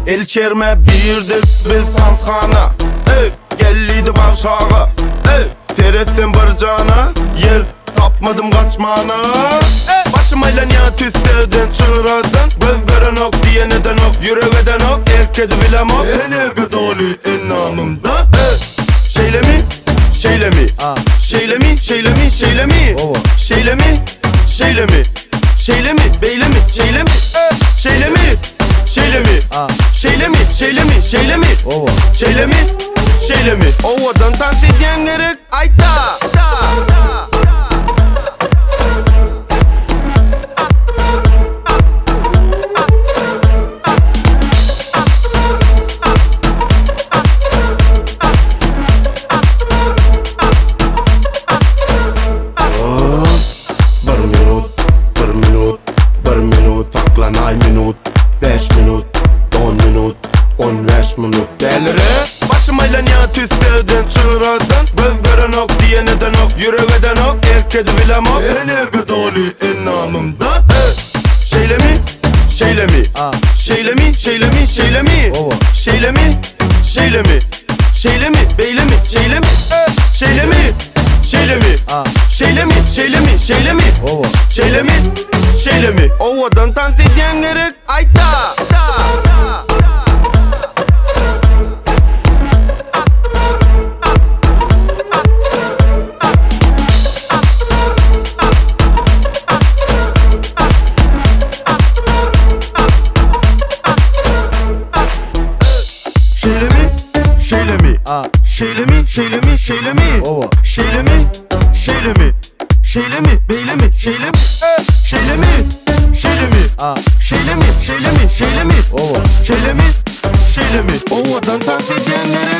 El çerme birdik biz tansxana. Gelliydi başağı. Seretsin bir cana. Yer tapmadım kaçmana. Başımayla niye tüstedin çığıradın. Göz gören ok diye neden ok. Yüreğeden ok erkedi bilem ok. Enerji dolu enamımda. Şeyle mi? Şeyle mi? Şeyle mi? Şeyle mi? Şeyle mi? Şeyle mi? Şeyle mi? Şeyle mi? Beyle mi? Şeyle mi? Şeyle mi? Şeyle mi? Şeyle mi? Şeyle mi? Şeyle mi? Şeyle mi? Şeyle mi? Ovadan dans eden gerek ayta. Bir minut saklanay minut 5 minut 10 minut 15 minut Delire başımayla niye tüstedin çığıradın. Göz gören ok diye neden ok. Yüreğeden ok erkedi bilem ok. Enerji dolu enamımda. Şeyle mi? Şeyle mi? Şeyle mi? Şeyle mi? Şeyle mi? Şeyle mi? Şeyle mi? Şeyle mi? Beyle mi? Şeyle mi? Şeyle mi? Şeyle mi? Şeyle mi? Şeyle mi? Şeyle mi? Şeyle mi? Şeyle mi? Ovadan dans eden gerek ayta. Şeyle mi? Şeyle mi? Şeyle mi? Şeyle mi? Şeyle mi? Şeyle mi? Şeyle mi? Şeyle mi? Beyle mi? Şeyle mi? Şeyle mi? Şeyle mi? Şeyle mi? Şeyle mi? Şeyle mi? Şeyle mi? Şeyle mi? Ovadan dans edenlere